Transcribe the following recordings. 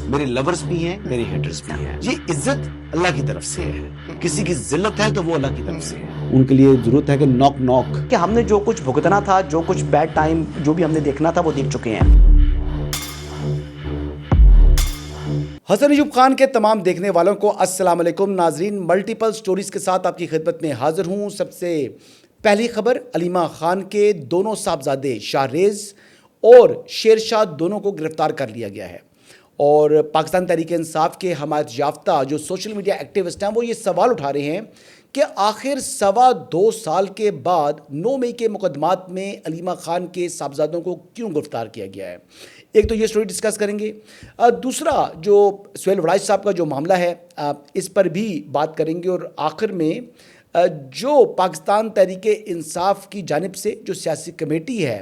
میرے لورز بھی ہیں، میرے ہیٹرز بھی ہیں. یہ عزت اللہ کی طرف سے ہے. کسی کی ذلت ہے تو وہ اللہ کی طرف سے ہے. ان کے لیے ضرورت ہے کہ نوک نوک کہ ہم نے جو کچھ بھگتنا تھا، جو کچھ بیڈ ٹائم جو بھی ہم نے دیکھنا تھا وہ دیکھ چکے ہیں. حسن ایوب خان کے تمام دیکھنے والوں کو السلام علیکم. ناظرین، ملٹیپل سٹوریز کے ساتھ آپ کی خدمت میں حاضر ہوں. سب سے پہلی خبر، علیمہ خان کے دونوں صاحبزادے شاہریز اور شیر شاہ دونوں کو گرفتار کر لیا گیا ہے. اور پاکستان تحریک انصاف کے حمایت یافتہ جو سوشل میڈیا ایکٹیوسٹ ہیں وہ یہ سوال اٹھا رہے ہیں کہ آخر 2.25 سال کے بعد 9 مئی کے مقدمات میں علیمہ خان کے صاحبزادوں کو کیوں گرفتار کیا گیا ہے. ایک تو یہ سٹوری ڈسکس کریں گے. دوسرا جو سہیل وڑائچ صاحب کا جو معاملہ ہے اس پر بھی بات کریں گے. اور آخر میں جو پاکستان تحریک انصاف کی جانب سے جو سیاسی کمیٹی ہے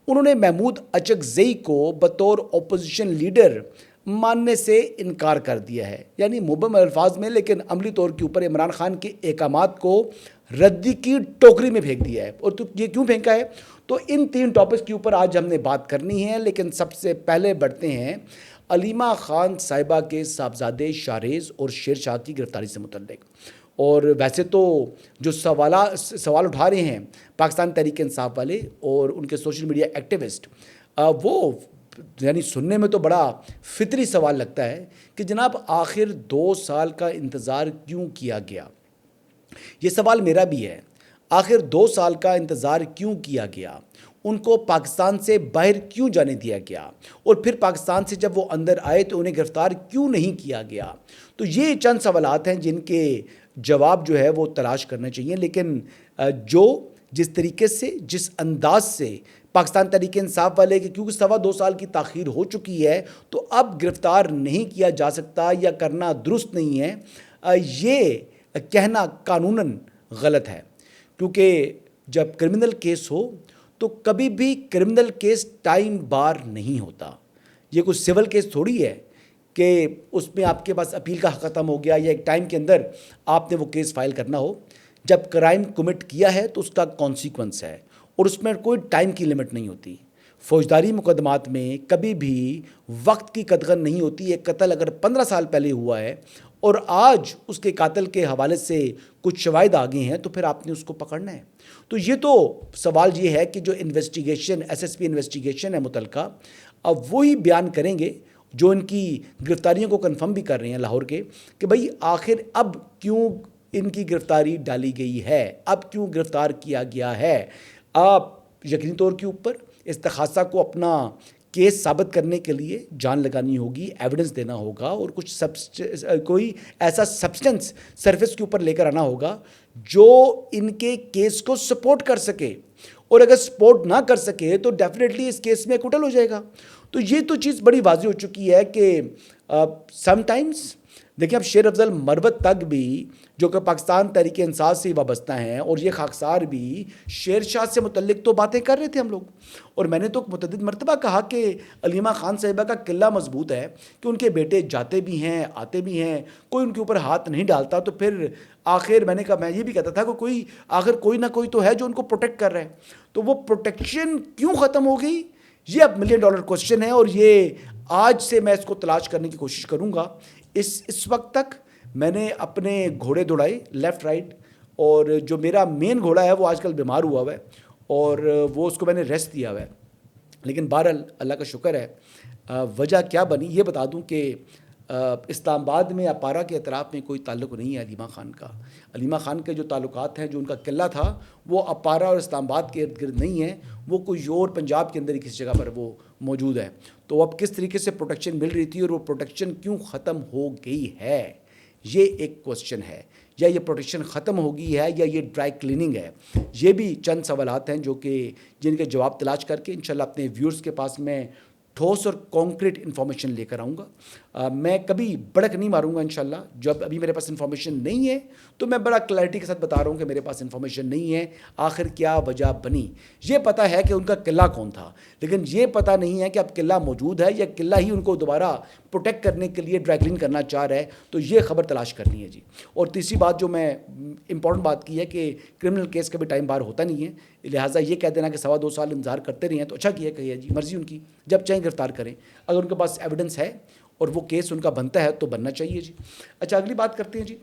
انہوں نے محمود اچکزئی کو بطور اپوزیشن لیڈر ماننے سے انکار کر دیا ہے. یعنی مبہم الفاظ میں لیکن عملی طور کے اوپر عمران خان کے احکامات کو ردی کی ٹوکری میں پھینک دیا ہے. اور تو یہ کیوں پھینکا ہے؟ تو ان 3 ٹاپکس کے اوپر آج ہم نے بات کرنی ہے. لیکن سب سے پہلے بڑھتے ہیں علیمہ خان صاحبہ کے صاحبزادے شاہریز اور شیر شاہ کی گرفتاری سے متعلق. اور ویسے تو جو سوال اٹھا رہے ہیں پاکستان تحریک انصاف والے اور ان کے سوشل میڈیا ایکٹیوسٹ، وہ یعنی سننے میں تو بڑا فطری سوال لگتا ہے کہ جناب آخر 2 سال کا انتظار کیوں کیا گیا. یہ سوال میرا بھی ہے. آخر 2 سال کا انتظار کیوں کیا گیا؟ ان کو پاکستان سے باہر کیوں جانے دیا گیا؟ اور پھر پاکستان سے جب وہ اندر آئے تو انہیں گرفتار کیوں نہیں کیا گیا؟ تو یہ چند سوالات ہیں جن کے جواب جو ہے وہ تلاش کرنے چاہیے. لیکن جس طریقے سے، جس انداز سے پاکستان تحریک انصاف والے کہ کیونکہ 2.25 سال کی تاخیر ہو چکی ہے تو اب گرفتار نہیں کیا جا سکتا یا کرنا درست نہیں ہے، یہ کہنا قانوناً غلط ہے. کیونکہ جب کرمنل کیس ہو تو کبھی بھی کرمنل کیس ٹائم بار نہیں ہوتا. یہ کوئی سول کیس تھوڑی ہے کہ اس میں آپ کے پاس اپیل کا حق ختم ہو گیا یا ایک ٹائم کے اندر آپ نے وہ کیس فائل کرنا ہو. جب کرائم کمٹ کیا ہے تو اس کا کانسیکوینس ہے اور اس میں کوئی ٹائم کی لمٹ نہیں ہوتی. فوجداری مقدمات میں کبھی بھی وقت کی قدغن نہیں ہوتی. ایک قتل اگر 15 سال پہلے ہوا ہے اور آج اس کے قاتل کے حوالے سے کچھ شواہد آگے ہیں تو پھر آپ نے اس کو پکڑنا ہے. تو یہ تو سوال یہ ہے کہ جو انویسٹیگیشن SSP انویسٹیگیشن ہے متعلقہ، اب وہی بیان کریں گے جو ان کی گرفتاریوں کو کنفرم بھی کر رہے ہیں لاہور کے، کہ بھئی آخر اب کیوں ان کی گرفتاری ڈالی گئی ہے، اب کیوں گرفتار کیا گیا ہے. آپ یقینی طور کے اوپر استغاثہ کو اپنا کیس ثابت کرنے کے لیے جان لگانی ہوگی، ایویڈنس دینا ہوگا اور کوئی ایسا سبسٹنس سرفیس کے اوپر لے کر آنا ہوگا جو ان کے کیس کو سپورٹ کر سکے. اور اگر سپورٹ نہ کر سکے تو ڈیفینیٹلی اس کیس میں ایکوٹل ہو جائے گا. تو یہ تو چیز بڑی واضح ہو چکی ہے کہ سم ٹائمز دیکھیں اب شیر افضل مروت تک بھی جو کہ پاکستان تحریک انصاف سے وابستہ ہیں اور یہ خاکسار بھی شیر شاہ سے متعلق تو باتیں کر رہے تھے ہم لوگ. اور میں نے تو متعدد مرتبہ کہا کہ علیمہ خان صاحبہ کا قلعہ مضبوط ہے کہ ان کے بیٹے جاتے بھی ہیں آتے بھی ہیں، کوئی ان کے اوپر ہاتھ نہیں ڈالتا. تو پھر آخر میں نے کہا، میں یہ بھی کہتا تھا کہ کوئی نہ کوئی تو ہے جو ان کو پروٹیکٹ کر رہا ہے. تو وہ پروٹیکشن کیوں ختم ہو گئی؟ یہ اب $1 ملین کوسچن ہے اور یہ آج سے میں اس کو تلاش کرنے کی کوشش کروں گا. اس وقت تک میں نے اپنے گھوڑے دوڑائے لیفٹ رائٹ، اور جو میرا مین گھوڑا ہے وہ آج کل بیمار ہوا ہوا ہے اور وہ اس کو میں نے ریسٹ دیا ہوا ہے. لیکن بہرحال اللہ کا شکر ہے. وجہ کیا بنی یہ بتا دوں کہ اسلام آباد میں اپارا کے اطراف میں کوئی تعلق نہیں ہے علیمہ خان کا. علیمہ خان کے جو تعلقات ہیں، جو ان کا قلعہ تھا، وہ اپارا اور اسلام آباد کے ارد گرد نہیں ہے، وہ کوئی اور پنجاب کے اندر ہی کسی جگہ پر وہ موجود ہے. تو اب کس طریقے سے پروٹیکشن مل رہی تھی اور وہ پروٹیکشن کیوں ختم ہو گئی ہے، یہ ایک کوسچن ہے. یا یہ پروٹیکشن ختم ہو گئی ہے یا یہ ڈرائی کلیننگ ہے. یہ بھی چند سوالات ہیں جن کے جواب تلاش کر کے انشاءاللہ اپنے ویورز کے پاس میں ٹھوس اور کانکریٹ انفارمیشن لے کر آؤں گا. میں کبھی بڑک نہیں ماروں گا انشاءاللہ. جب ابھی میرے پاس انفارمیشن نہیں ہے تو میں بڑا کلیئرٹی کے ساتھ بتا رہا ہوں کہ میرے پاس انفارمیشن نہیں ہے. آخر کیا وجہ بنی؟ یہ پتہ ہے کہ ان کا قلعہ کون تھا، لیکن یہ پتہ نہیں ہے کہ اب قلعہ موجود ہے یا قلعہ ہی ان کو دوبارہ پروٹیکٹ کرنے کے لیے ڈرائی کلین کرنا چاہ رہا ہے. تو یہ خبر تلاش کرنی ہے جی. اور تیسری بات جو میں امپورٹنٹ بات کی ہے کہ کرمنل کیس کا بھی ٹائم بار ہوتا نہیں ہے، لہٰذا یہ کہہ دینا کہ 2.25 سال انتظار کرتے رہے ہیں تو اچھا کیا کہ جی مرضی ان کی، جب چاہیں گرفتار کریں. اگر ان کے پاس ایویڈنس ہے اور وہ کیس ان کا بنتا ہے تو بننا چاہیے جی. اچھا اگلی بات کرتے ہیں جی.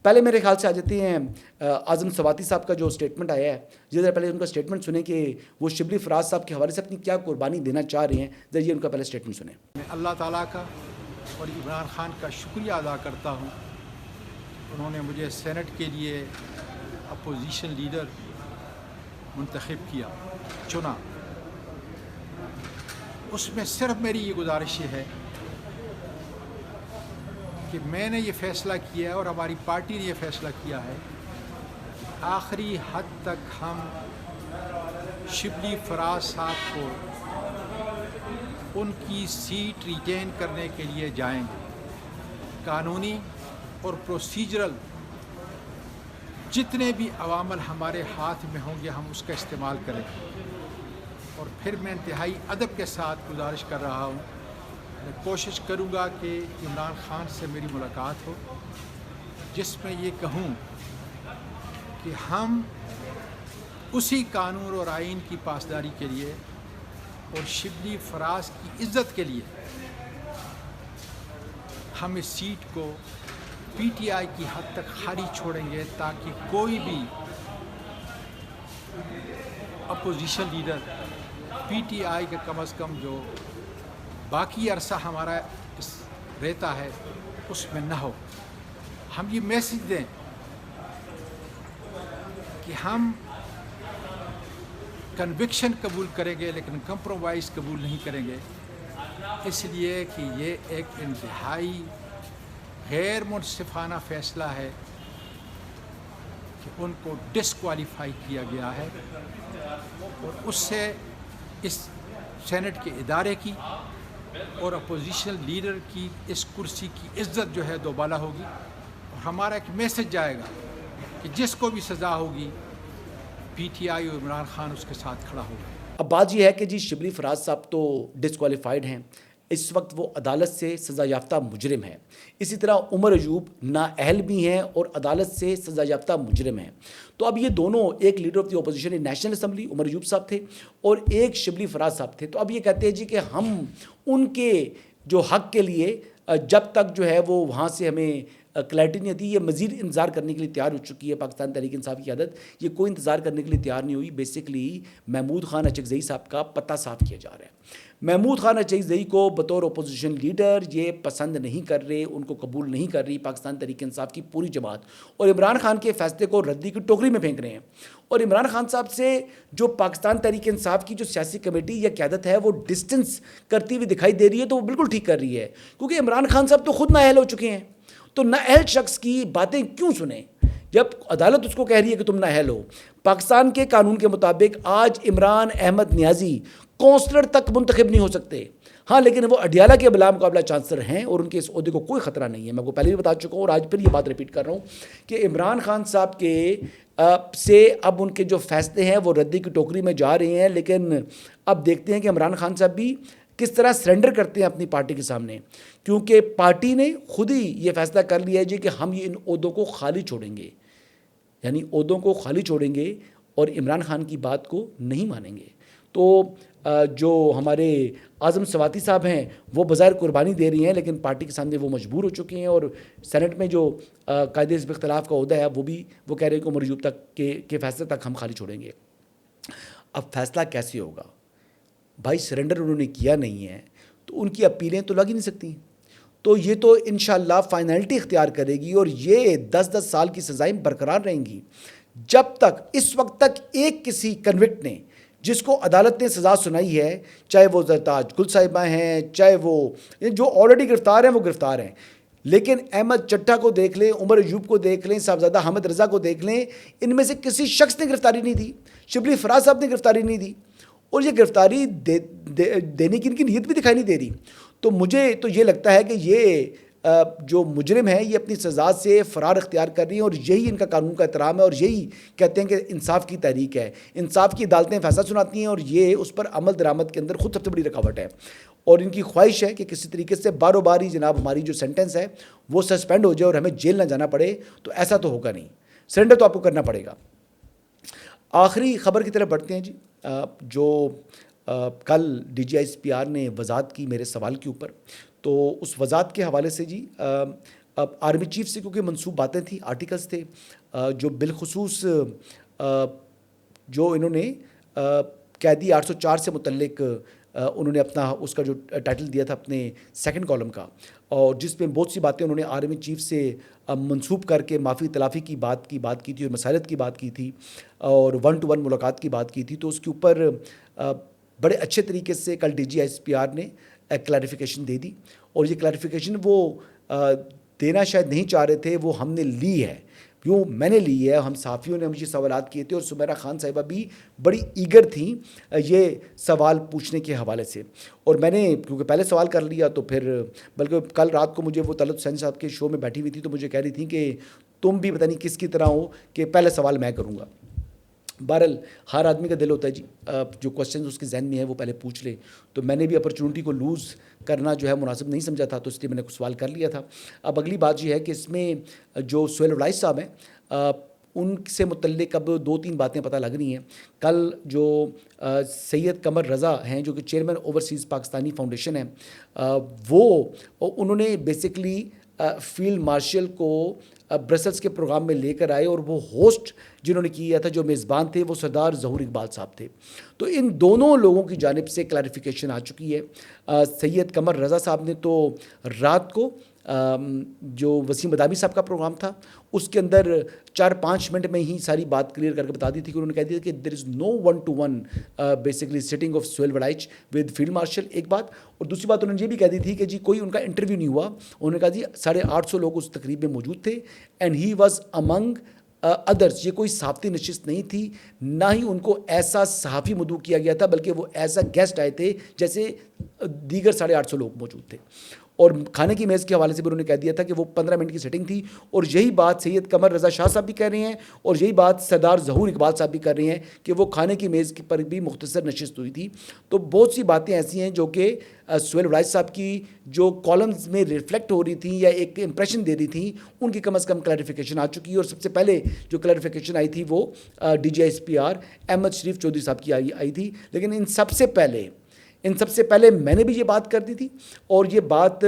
پہلے میرے خیال سے آ جاتے ہیں اعظم سواتی صاحب کا جو اسٹیٹمنٹ آیا ہے. ذرا پہلے ان کا اسٹیٹمنٹ سنیں کہ وہ شبلی فراز صاحب کے حوالے سے اپنی کیا قربانی دینا چاہ رہے ہیں. ذریعے ان کا پہلے اسٹیٹمنٹ سنیں. میں اللہ تعالیٰ کا اور عمران خان کا شکریہ ادا کرتا ہوں. انہوں نے مجھے سینٹ کے لیے اپوزیشن لیڈر منتخب کیا، چنا. اس میں صرف میری یہ گزارش ہے کہ میں نے یہ فیصلہ کیا ہے اور ہماری پارٹی نے یہ فیصلہ کیا ہے کہ آخری حد تک ہم شبلی فراز صاحب کو ان کی سیٹ ریٹین کرنے کے لیے جائیں گے. قانونی اور پروسیجرل جتنے بھی عوامل ہمارے ہاتھ میں ہوں گے ہم اس کا استعمال کریں گے. اور پھر میں انتہائی ادب کے ساتھ گزارش کر رہا ہوں، میں کوشش کروں گا کہ عمران خان سے میری ملاقات ہو جس میں یہ کہوں کہ ہم اسی قانون اور آئین کی پاسداری کے لیے اور شبلی فراز کی عزت کے لیے ہم اس سیٹ کو پی ٹی آئی کی حد تک خالی چھوڑیں گے تاکہ کوئی بھی opposition leader P T I کا کم از کم جو باقی عرصہ ہمارا رہتا ہے اس میں نہ ہو. ہم یہ میسج دیں کہ ہم کنوکشن قبول کریں گے لیکن کمپرومائز قبول نہیں کریں گے، اس لیے کہ یہ ایک انتہائی غیر منصفانہ فیصلہ ہے کہ ان کو ڈسکوالیفائی کیا گیا ہے اور اس سے اس سینٹ کے ادارے کی اور اپوزیشن لیڈر کی اس کرسی کی عزت جو ہے دوبالا ہوگی. اور ہمارا ایک میسج جائے گا کہ جس کو بھی سزا ہوگی پی ٹی آئی اور عمران خان اس کے ساتھ کھڑا ہوگا. اب بات یہ ہے کہ جی شبلی فراز صاحب تو ڈسکوالیفائڈ ہیں، اس وقت وہ عدالت سے سزا یافتہ مجرم ہیں. اسی طرح عمر ایوب نااہل بھی ہیں اور عدالت سے سزا یافتہ مجرم ہیں. تو اب یہ دونوں، ایک leader of the opposition in national assembly Umar Ayub صاحب تھے اور ایک شبلی فراز صاحب تھے. تو اب یہ کہتے ہیں جی کہ ہم ان کے جو حق کے لیے جب تک جو ہے وہ وہاں سے ہمیں کلیئرٹی نہیں آتی، یہ مزید انتظار کرنے کے لیے تیار ہو چکی ہے پاکستان تحریک انصاف کی قیادت. یہ کوئی انتظار کرنے کے لیے تیار نہیں ہوئی. بیسکلی محمود خان اچکزئی صاحب کا پتہ صاف کیا جا رہا ہے. محمود خان اچکزئی کو بطور اپوزیشن لیڈر یہ پسند نہیں کر رہے، ان کو قبول نہیں کر رہی پاکستان تحریک انصاف کی پوری جماعت، اور عمران خان کے فیصلے کو ردی کی ٹوکری میں پھینک رہے ہیں. اور عمران خان صاحب سے جو پاکستان تحریک انصاف کی جو سیاسی کمیٹی یا قیادت ہے وہ ڈسٹنس کرتی ہوئی دکھائی دے رہی ہے، تو وہ بالکل ٹھیک کر رہی ہے، کیونکہ عمران خان صاحب تو خود نااہل ہو چکے ہیں. تو نااہل شخص کی باتیں کیوں سنیں جب عدالت اس کو کہہ رہی ہے کہ تم نااہل ہو؟ پاکستان کے قانون کے مطابق آج عمران احمد نیازی کونسلر تک منتخب نہیں ہو سکتے. ہاں لیکن وہ اڈیالہ کے بلا مقابلہ چانسلر ہیں اور ان کے اس عہدے کو کوئی خطرہ نہیں ہے. میں کو پہلے بھی بتا چکا ہوں اور آج پھر یہ بات ریپیٹ کر رہا ہوں کہ عمران خان صاحب کے سے اب ان کے جو فیصلے ہیں وہ ردی کی ٹوکری میں جا رہے ہیں. لیکن اب دیکھتے ہیں کہ عمران خان صاحب بھی کس طرح سرنڈر کرتے ہیں اپنی پارٹی کے سامنے، کیونکہ پارٹی نے خود ہی یہ فیصلہ کر لیا ہے جی کہ ہم یہ ان عہدوں کو خالی چھوڑیں گے، یعنی عہدوں کو خالی چھوڑیں گے اور عمران خان کی بات کو نہیں مانیں گے. تو جو ہمارے اعظم سواتی صاحب ہیں وہ بظاہر قربانی دے رہی ہیں لیکن پارٹی کے سامنے وہ مجبور ہو چکے ہیں، اور سینٹ میں جو قائد حزب اختلاف کا عہدہ ہے وہ کہہ رہے ہیں کہ عمر ایوب تک کے فیصلے تک ہم خالی چھوڑیں گے. اب فیصلہ کیسے ہوگا بھائی؟ سرنڈر انہوں نے کیا نہیں ہے تو ان کی اپیلیں تو لگ ہی نہیں سکتی. تو یہ تو انشاءاللہ فائنلٹی اختیار کرے گی اور یہ 10 سال کی سزائیں برقرار رہیں گی جب تک اس وقت تک ایک کسی کنوکٹ نے، جس کو عدالت نے سزا سنائی ہے، چاہے وہ زرتاج گل صاحبہ ہیں، چاہے وہ جو آلریڈی گرفتار ہیں وہ گرفتار ہیں، لیکن احمد چٹھا کو دیکھ لیں، عمر ایوب کو دیکھ لیں، صاحبزادہ حامد رضا کو دیکھ لیں، ان میں سے کسی شخص نے گرفتاری نہیں دی. شبلی فراز صاحب نے گرفتاری نہیں دی اور یہ گرفتاری دینے کی ان کی نیت بھی دکھائی نہیں دے رہی. تو مجھے تو یہ لگتا ہے کہ یہ جو مجرم ہیں یہ اپنی سزا سے فرار اختیار کر رہی ہیں اور یہی ان کا قانون کا احترام ہے اور یہی کہتے ہیں کہ انصاف کی تحریک ہے. انصاف کی عدالتیں فیصلہ سناتی ہیں اور یہ اس پر عمل درآمد کے اندر خود سب سے بڑی رکاوٹ ہے. اور ان کی خواہش ہے کہ کسی طریقے سے باروباری باری جناب ہماری جو سینٹنس ہے وہ سسپینڈ ہو جائے اور ہمیں جیل نہ جانا پڑے. تو ایسا تو ہوگا نہیں، سرنڈر تو آپ کو کرنا پڑے گا. آخری خبر کی طرف بڑھتے ہیں جی. جو کل D G I S P R نے وضاحت کی میرے سوال کے اوپر، تو اس وضاحت کے حوالے سے جی اب آرمی چیف سے کیونکہ منسوب باتیں تھیں، آرٹیکلز تھے جو بالخصوص جو انہوں نے قیدی 804 سے متعلق انہوں نے اپنا اس کا جو ٹائٹل دیا تھا اپنے سیکنڈ کالم کا، اور جس میں بہت سی باتیں انہوں نے آرمی چیف سے منسوب کر کے معافی تلافی کی بات کی تھی اور مسالت کی بات کی تھی اور 1 to 1 ملاقات کی بات کی تھی. تو اس کے اوپر بڑے اچھے طریقے سے کل D G S P R نے کلیریفیکیشن دے دی، اور یہ کلیریفیکیشن وہ دینا شاید نہیں چاہ رہے تھے، وہ ہم نے لی ہے، یوں میں نے لی ہے. ہم صحافیوں نے مجھے سوالات کیے تھے اور سمیرہ خان صاحبہ بھی بڑی ایگر تھیں یہ سوال پوچھنے کے حوالے سے، اور میں نے کیونکہ پہلے سوال کر لیا تو پھر بلکہ کل رات کو مجھے وہ طلعت حسین صاحب کے شو میں بیٹھی ہوئی تھی تو مجھے کہہ رہی تھیں کہ تم بھی پتہ نہیں کس کی طرح ہو کہ پہلے سوال میں کروں گا. بہرحال ہر آدمی کا دل ہوتا ہے جی، جو کوسچنز اس کے ذہن میں ہے وہ پہلے پوچھ لے، تو میں نے بھی اپرچونٹی کو لوز کرنا جو ہے مناسب نہیں سمجھا تھا، تو اس لیے میں نے کچھ سوال کر لیا تھا. اب اگلی بات یہ ہے کہ اس میں جو سہیل وڑائی صاحب ہیں ان سے متعلق اب 2-3 باتیں پتہ لگ رہی ہیں. کل جو سید قمر رضا ہیں جو کہ چیئرمین اوورسیز پاکستانی فاؤنڈیشن ہیں، وہ انہوں نے بیسکلی فیلڈ مارشل کو برسلز کے پروگرام میں لے کر آئے، اور وہ ہوسٹ جنہوں نے کیا تھا جو میزبان تھے وہ سردار ظہور اقبال صاحب تھے. تو ان دونوں لوگوں کی جانب سے کلیریفیکیشن آ چکی ہے. سید قمر رضا صاحب نے تو رات کو جو وسیم مدامی صاحب کا پروگرام تھا اس کے اندر 4-5 منٹ میں ہی ساری بات کلیئر کر کے بتا دی تھی کہ انہوں نے کہہ دیا کہ there is no 1 to 1 basically sitting of Sohail Warraich with field marshal, ایک بات. اور دوسری بات انہوں نے یہ بھی کہہ دی تھی کہ جی کوئی ان کا انٹرویو نہیں ہوا. انہوں نے کہا جی 850 لوگ اس تقریب میں موجود تھے اینڈ ہی واز امنگ ادرس. یہ کوئی صحافتی نشست نہیں تھی، نہ ہی ان کو ایسا صحافی مدعو کیا گیا تھا، بلکہ وہ ایسا گیسٹ آئے تھے جیسے دیگر 850 لوگ موجود تھے. اور کھانے کی میز کے حوالے سے بھی انہوں نے کہہ دیا تھا کہ وہ 15 منٹ کی سیٹنگ تھی، اور یہی بات سید قمر رضا شاہ صاحب بھی کہہ رہے ہیں اور یہی بات سردار ظہور اقبال صاحب بھی کر رہے ہیں کہ وہ کھانے کی میز پر بھی مختصر نشست ہوئی تھی. تو بہت سی باتیں ایسی ہیں جو کہ سہیل وڑائی صاحب کی جو کالمز میں ریفلیکٹ ہو رہی تھیں یا ایک امپریشن دے رہی تھیں، ان کی کم از کم کلیریفیکیشن آ چکی ہے. اور سب سے پہلے جو کلیریفیکیشن آئی تھی وہ D G S P R Ahmed Sharif Chaudhry صاحب کی آئی تھی. لیکن ان سب سے پہلے میں نے بھی یہ بات کر دی تھی، اور یہ بات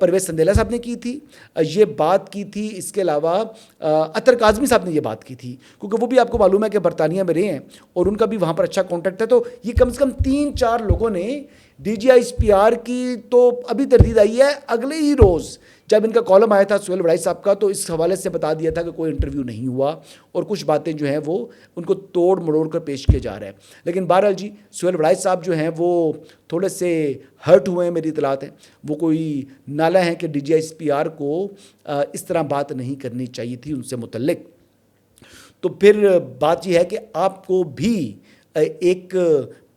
پرویز سندیلا صاحب نے کی تھی، یہ بات کی تھی. اس کے علاوہ عطر کاظمی صاحب نے یہ بات کی تھی، کیونکہ وہ بھی آپ کو معلوم ہے کہ برطانیہ میں رہے ہیں اور ان کا بھی وہاں پر اچھا کانٹیکٹ ہے. تو یہ کم سے کم 3-4 لوگوں نے D G S P R کی تو ابھی تردید آئی ہے اگلے ہی روز جب ان کا کالم آیا تھا سہیل وڑائی صاحب کا، تو اس حوالے سے بتا دیا تھا کہ کوئی انٹرویو نہیں ہوا اور کچھ باتیں جو ہیں وہ ان کو توڑ مڑوڑ کر پیش کیا جا رہا ہے. لیکن بہرحال جی سہیل وڑائی صاحب جو ہیں وہ تھوڑے سے ہرٹ ہوئے ہیں، میری اطلاعات ہیں، وہ کوئی نالا ہیں کہ D G S P R کو اس طرح بات نہیں کرنی چاہیے تھی ان سے متعلق. تو پھر بات یہ ہے کہ آپ کو بھی ایک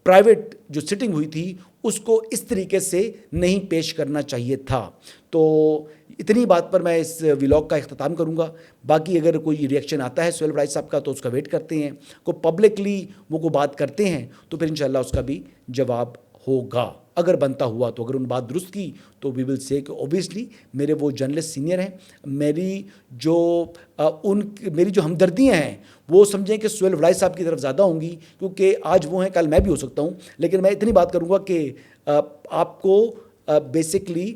پرائیویٹ جو سٹنگ ہوئی تھی اس کو اس طریقے سے نہیں پیش کرنا چاہیے تھا. تو اتنی بات پر میں اس ولاگ کا اختتام کروں گا. باقی اگر کوئی ریئیکشن آتا ہے سہیل وڑائی صاحب کا تو اس کا ویٹ کرتے ہیں، کوئی پبلکلی وہ کو بات کرتے ہیں تو پھر انشاءاللہ اس کا بھی جواب ہوگا اگر بنتا ہوا تو. اگر ان بات درست کی تو وی ول سے کہ اوبیسلی میرے وہ جرنلسٹ سینئر ہیں، میری جو ہمدردیاں ہیں وہ سمجھیں کہ سہیل وڑائی صاحب کی طرف زیادہ ہوں گی، کیونکہ آج وہ ہیں کل میں بھی ہو سکتا ہوں. لیکن میں اتنی بات کروں گا کہ آپ کو بیسکلی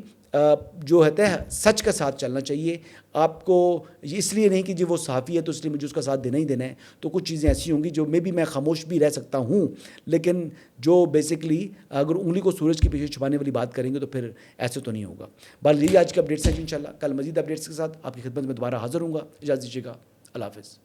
جو ہے سچ کا ساتھ چلنا چاہیے. آپ کو اس لیے نہیں کہ جی وہ صحافی ہے تو اس لیے مجھے اس کا ساتھ دینا ہی دینا ہے. تو کچھ چیزیں ایسی ہوں گی جو میں خاموش بھی رہ سکتا ہوں، لیکن جو بیسکلی اگر انگلی کو سورج کے پیچھے چھپانے والی بات کریں گے تو پھر ایسے تو نہیں ہوگا. بہرحال یہی آج کے اپڈیٹس ہیں. انشاءاللہ کل مزید اپڈیٹس کے ساتھ آپ کی خدمت میں دوبارہ حاضر ہوں گا. اجازت دیجیے گا. اللہ حافظ.